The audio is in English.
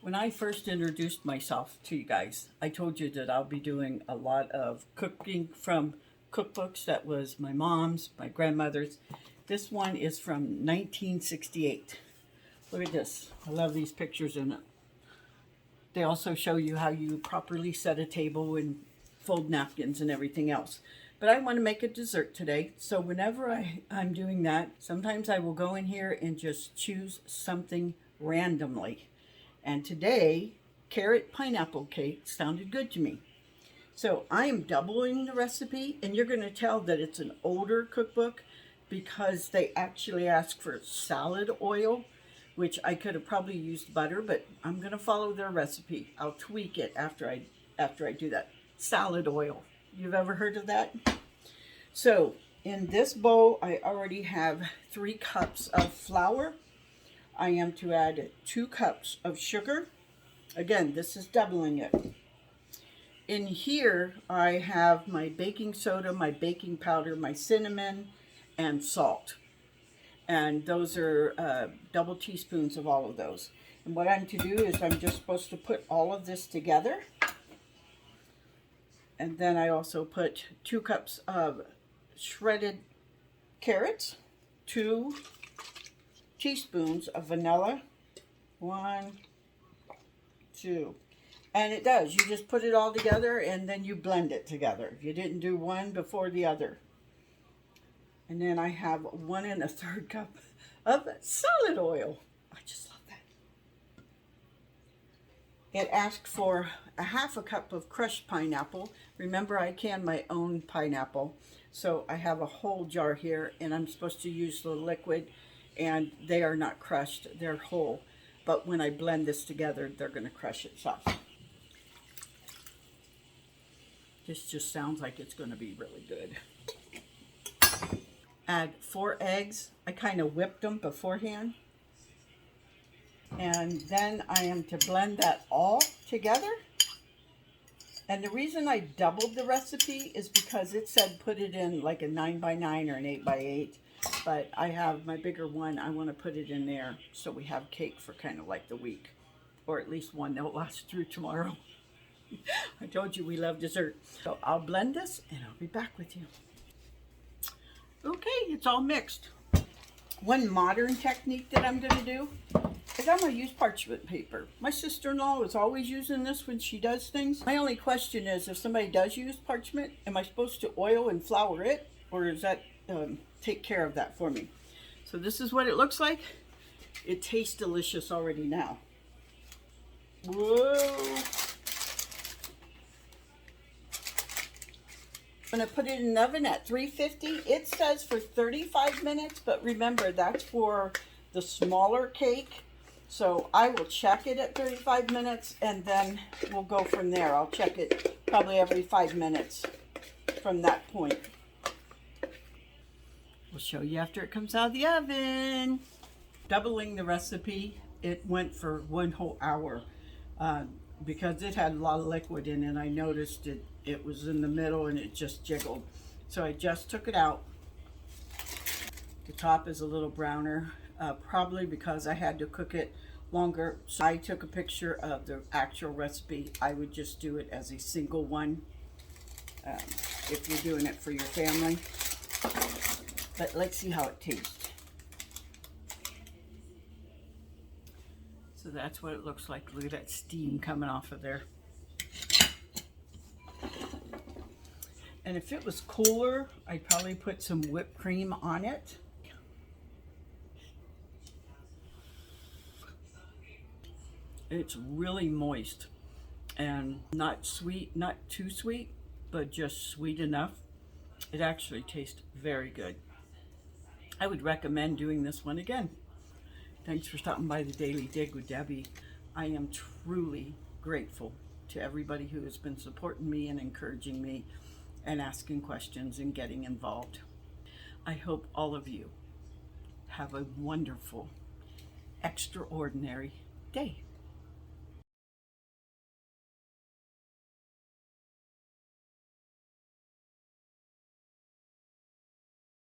When I first introduced myself to you guys, I told you that I'll be doing a lot of cooking from cookbooks. That was my mom's, my grandmother's. This one is from 1968. Look at this. I love these pictures in it. They also show you how you properly set a table and fold napkins and everything else. But I want to make a dessert today, so whenever I'm doing that, sometimes I will go in here and just choose something randomly. And today, carrot pineapple cake sounded good to me. So I am doubling the recipe, and you're going to tell that it's an older cookbook because they actually ask for salad oil, which I could have probably used butter, but I'm going to follow their recipe. I'll tweak it after I do that. Salad oil. You've ever heard of that? So in this bowl, I already have 3 cups of flour. I am to add 2 cups of sugar. Again, this is doubling it. In here, I have my baking soda, my baking powder, my cinnamon, and salt. And those are double teaspoons of all of those. And what I'm to do is I'm just supposed to put all of this together. And then I also put 2 cups of shredded carrots, 2 teaspoons of vanilla, 1, 2. And it does. You just put it all together and then you blend it together. You didn't do one before the other. And then I have 1 1/3 cup of salad oil. I just love that. It asked for a 1/2 cup of crushed pineapple. Remember, I can my own pineapple. So I have a whole jar here, and I'm supposed to use the liquid, and they are not crushed, they're whole. But when I blend this together, they're going to crush itself. This just sounds like it's going to be really good. Add 4 eggs. I kind of whipped them beforehand. And then I am to blend that all together. And the reason I doubled the recipe is because it said put it in like a 9x9 or an 8x8. But I have my bigger one. I want to put it in there so we have cake for kind of like the week. Or at least one that will last through tomorrow. I told you we love dessert. So I'll blend this and I'll be back with you. Okay, it's all mixed. One modern technique that I'm going to do is I'm going to use parchment paper. My sister-in-law is always using this when she does things. My only question is, if somebody does use parchment, am I supposed to oil and flour it? Or does that take care of that for me? So this is what it looks like. It tastes delicious already now. Whoa! I'm going to put it in the oven at 350. It says for 35 minutes, but remember, that's for the smaller cake. So I will check it at 35 minutes, and then we'll go from there. I'll check it probably every 5 minutes from that point. We'll show you after it comes out of the oven. Doubling the recipe, it went for 1 whole hour because it had a lot of liquid in it. I noticed it was in the middle and it just jiggled. So I just took it out. The top is a little browner, probably because I had to cook it longer. So I took a picture of the actual recipe. I would just do it as a single one if you're doing it for your family. But let's see how it tastes. So that's what it looks like. Look at that steam coming off of there. And if it was cooler, I'd probably put some whipped cream on it. It's really moist and not sweet, not too sweet, but just sweet enough. It actually tastes very good. I would recommend doing this one again. Thanks for stopping by the Daily Dig with Debbie. I am truly grateful to everybody who has been supporting me and encouraging me and asking questions and getting involved. I hope all of you have a wonderful, extraordinary day.